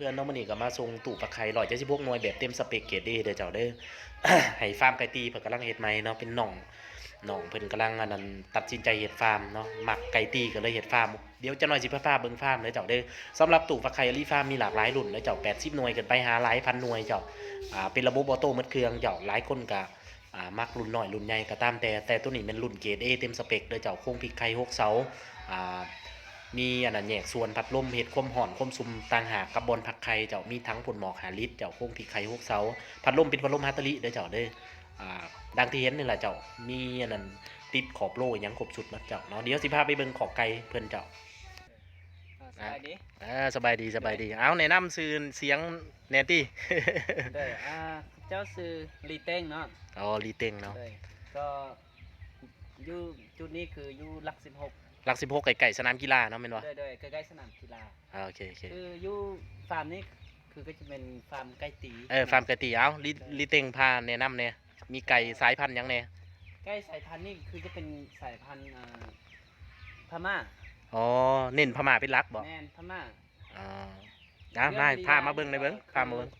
พื่อนๆน้องมันนี่ก็มาส่งตู่ปลาไข่176หน่วยแบบเต็มสเปคเกรด A เด้อเจ้าเด้อ ให้ฟาร์มไก่ตีเพิ่นกำลังเฮ็ดใหม่เนาะเป็นน้องเพิ่นกำลังอันนั้นตัดสินใจเฮ็ดฟาร์มเนาะมักไก่ตีก็เลยเฮ็ดฟาร์มเดี๋ยวจักหน่อยสิพาเบิ่งฟาร์มเด้อเจ้าเด้อสำหรับตู่ปลาไข่รีฟาร์มมีหลากหลายรุ่นเด้อเจ้า80หน่วยขึ้นไปหาหลายพันหน่วยเจ้าเป็นระบบออโต้หมดเครื่องเจ้าหลายคนก็มักรุ่นน้อยรุ่นใหญ่ก็ตามแต่ตัวนี้เป็นรุ่นเกรด A เต็มสเปคเด้อเจ้าโครงพลิกไข่6เสาอ่า มีอันนั้นแยกส่วนพัดลมเฮ็ดความร้อนความซุ่มต่างหากกับบอนพักไข่เจ้ามีทั้งผลหมอกหาลิตรเจ้าโค้งผีไข่6เสาพัดลมเป็นพัดลมฮัตเตอริเด้อเจ้าเด้อดังที่เห็นนี่แหละเจ้ามีอันนั้นติดขอบโล่ยังครบสุดนะเจ้าเนาะเดี๋ยวสิพาไปเบิ่งขอบไก่เพิ่นเจ้าสบายดีสบายดีสบายดีเอาแนะนำชื่อเสียงแนตี้ ได้เจ้าซื้อลีเต้งเนาะอ๋อลีเต็งเนาะก็อยู่จุดนี้คืออยู่หลัก16หลัก16ไก่สนามกีฬาเนาะแม่นบ่ได้ใกล้ๆสนามกีฬาโอเคคืออยู่ฟาร์มนี้คือก็จะเป็นฟาร์มไก่ตีฟาร์มไก่ตีเอาลีเต็งพาแนะนำแน่มีไก่สายพันธุ์หยังแน่ไก่สายพันธุ์นี่คือจะเป็นสายพันธุ์พม่าอ๋อเน้นพม่าเป็นหลักบ่แม่นพม่าอ๋อมาพามาเบิ่งได้เบิ่งพามาเบิ่ง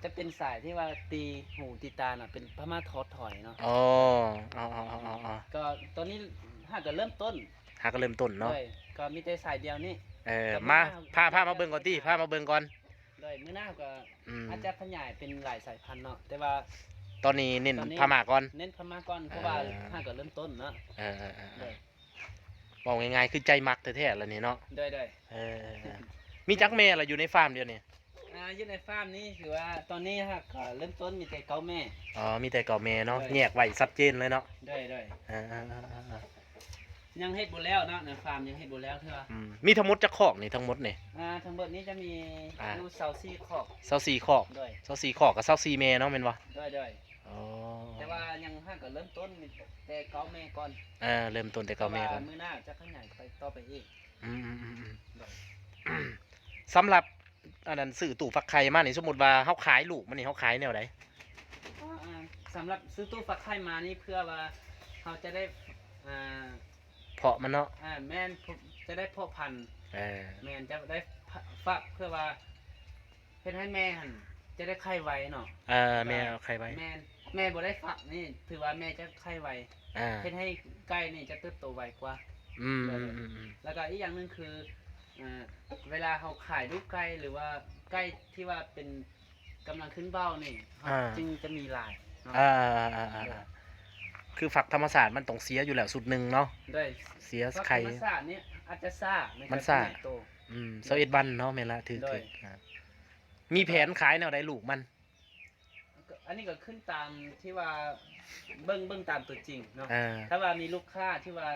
จะเป็นสายที่ว่าตีหูตีตาเป็นพม่าทอดถอยเนาะอ๋อก็ตอนนี้หากก็เริ่มต้นเนาะก็มีแต่สายเดียวนี่มาพามาเบิ่งก่อนพามาเบิ่งก่อนเลยมื้อหน้าก็อาจจะขยายเป็นหลายสายพันธุ์เนาะแต่ว่าตอนนี้เน้นพม่าก่อนเน้นพม่าก่อนเพราะว่าหากก็เริ่มต้นเนาะบอกง่ายๆคือใจมักแท้ๆแล้วนี่เนาะได้มีจักแม่ล่ะอยู่ในฟาร์มเดียวนี่อยู่ในฟาร์มนี้คือว่าตอนนี้ฮะก็เริ่มต้นมีแต่เก้าแม่มีแต่เก้าแม่เนาะแยกไว้ชัดเจนเลยเนาะได้ยังเฮ็ดบ่แล้วเนาะในฟาร์มยังเฮ็ดบ่แล้วเท่ามีทั้งหมดจักคอกนี่ทั้งหมดนี่ทั้งหมดนี้จะมีอยู่24คอก24คอก24คอกกับ24แม่เนาะแม่นบ่ได้แต่ว่ายังห้าก็เริ่มต้นแต่เก้าแม่ก่อนเริ่มต้นแต่เก้าแม่ก่อนมื้อหน้าจะขยายไปต่อไปอีกสำหรับอันนั้นซื้อตู้ฟักไข่มานี่สมมุติว่าเฮาขายลูกมันนี่เฮาขายแนวใดสำหรับซื้อตู้ฟักไข่มานี่เพื่อว่าเขาจะได้เพาะมันเนาะแม่นจะได้เพาะพันธุ์แม่นจะได้ฟักเพื่อว่าเฮ็ดให้แม่หั่นจะได้ไข่ไวเนาะแม่ไข่ไวแม่บ่ได้ฟักนี่ถือว่าแม่จะไข่ไวเฮ็ดให้ไก่นี่จะเติบโตไวกว่าแล้วก็อีกอย่างนึงคือเวลาเขาขายลูกไก่หรือว่าไก่ที่ว่าเป็นกำลังขึ้นเบ้านี่จึงจะมีลายคือฝักธรรมศาสตร์มันต้องเสียอยู่แล้วสุดหนึ่งเนาะเสียไข่ธรรมศาสตร์นี่อาจจะซ่ามันซ่า21วันเนาะแม่ละถือมีแผนขายแนวใดลูกมันอันนี้ก็ขึ้นตามที่ว่าเบิ้งตามตัวจริงเนาะถ้าว่ามีลูกค้าที่ว่า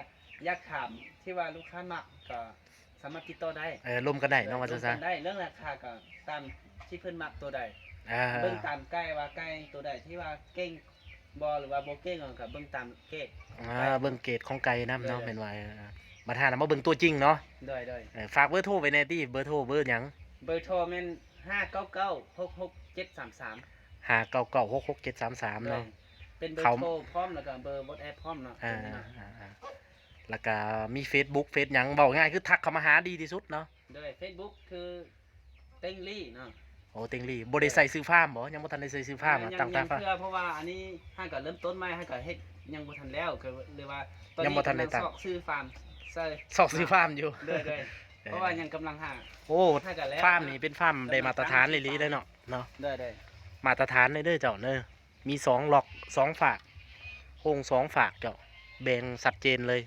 อยากถามที่ว่าลูกค้ามักก็สามารถติดต่อได้ร่วมกันได้เนาะว่าจะได้เรื่องราคาก็ตามที่เพิ่นมักตัวใดเบิ่งตามใกล้ว่าใกล้ตัวใดที่ว่าเก่งบ่หรือว่าบ่เก่งก็เบิ่งตามเกรดเบิ่งเกรดของไก่นำเนาะแม่นว่ามาทานมาเบิ่งตัวจริงเนาะได้ฝากเบอร์โทรไว้แน่ติเบอร์โทรเบอร์หยังเบอร์โทรแม่น599666733 599666733เนาะเป็นเบอร์โทรพร้อมแล้วก็เบอร์ WhatsApp พร้อมเนาะแล้วก็มี Facebook เฟซหยังเว้าง่ายคือทักเข้ามาหาดีที่สุดเนาะได้ Facebook คือเต็งลี่เนาะโอ้เต็งลี่บ่ได้ใส่ซื้อฟาร์มบ่ยังบ่ทันได้ใส่ซื้อฟาร์มตั้งแต่เพราะว่าอันนี้ห้าก็เริ่มต้นใหม่ห้าก็เฮ็ดยังบ่ทันแล้วก็เลยว่าตอนนี้กำลังสอกซื้อฟาร์มสอกซื้อฟาร์มอยู่ได้เพราะว่ายังกำลังหาโอ้ฟาร์มนี่เป็นฟาร์มได้มาตรฐานเลยๆเลยเนาะได้มาตรฐานเลยเด้อเจ้าเด้อมี2ล็อก2ฝากโครง2ฝากเจ้าแบ่งชัดเจนเลย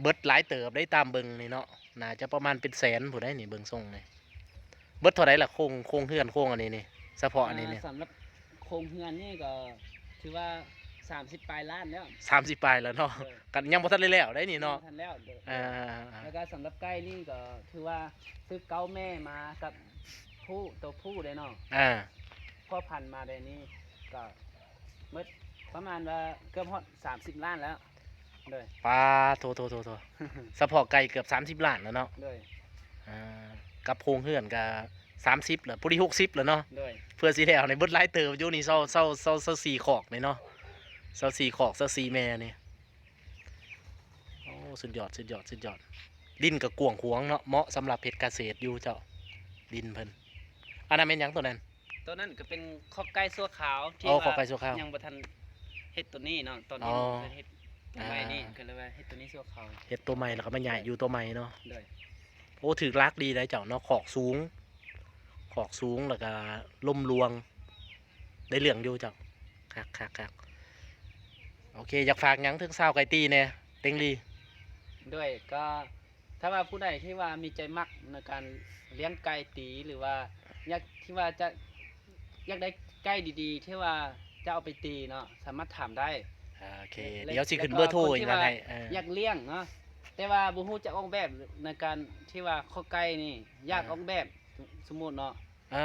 เบิดหลายเติบได้ตามเบิ่งนี่เนาะน่าจะประมาณเป็นแสนผู้ได้นี่เบิ่งทรงนี่เบิดเท่าไหร่ล่ะโครงเฮือนโครงอันนี้นี่เฉพาะอันนี้นี่สำหรับโครงเฮือนนี่ก็ถือว่า30 ปลายล้านแล้ว30 ปลายแล้วเนาะกันยังบ่ทันได้แล้วได้นี่เนาะทันแล้วแล้วก็สำหรับไก่นี่ก็ถือว่าซื้อเก้าแม่มากับตัวผู้ได้เนาะพ่อพันธุ์มาได้นี่ก็เมื่อประมาณว่าเกือบฮอด30 ล้านแล้วปลาโทเฉพาะไก่เกือบ30 ล้านแล้วเนาะกับโครงเฮือนก็30แล้วพุ่นที่60แล้วเนาะเพื่อสิได้เอาในเบิดหลายเติบอยู่นี่24คอกนี่เนาะ24คอก24แม่นี่โอ้สุดยอด ดินก็กว้างขวางเนาะเหมาะสำหรับเฮ็ดเกษตรอยู่เจ้าดินเพิ่นอันนั้นแม่นหยังตัวนั้น ตัวนั้นก็เป็นข้อไก่สั่วขาวที่ อ๋อ ว่า ข้อไก่สั่วขาว ยังบ่ทันเฮ็ดตัวนี้เนาะตอนนี้เพิ่นเฮ็ดตัวใหม่นี่ก็เลยว่าเฮ็ดตัวนี้สั่วขาว เฮ็ดตัวใหม่แล้วก็มาใหญ่อยู่ตัวใหม่เนาะ เลย โอ้ถือรักดีเลยเจ้าเนาะขอกสูงแล้วก็ล่มรวงได้เหลืองอยู่เจ้าคักโอเคอยากฝากหยังถึงสาวไก่ตีแน่เต็งลี ด้วยก็ถ้าว่าผู้ใดที่ว่ามีใจมักในการเลี้ยงไก่ตีหรือว่าอยากที่ว่าจะอยากได้ไก่ดีๆที่ว่าจะเอาไปตีเนาะสามารถถามได้ โอเคเดี๋ยวสิขึ้นเบอร์โทรอีกแล้วให้ อยากเลี้ยงเนาะแต่ว่าบ่ฮู้จะออกแบบในการที่ว่าข้อไก่นี่ยากออกแบบสมมุติเนาะ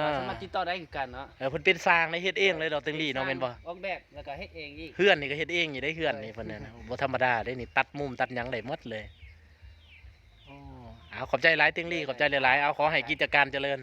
ก็สามารถติดต่อได้คือกันเนาะ เพิ่นเป็นสร้างในเฮ็ดเองเลยดอกเต็งลีเนาะแม่นบ่ ออกแบบแล้วก็เฮ็ดเองอีก เฮือนนี่ก็เฮ็ดเองอยู่ได้เฮือนนี่เพิ่นน่ะบ่ธรรมดาได้นี่ตัดมุมตัดหยังได้หมดเลยอ๋อเอาขอบใจหลายเต็งลีขอบใจหลายๆเอาขอให้กิจการเจริญ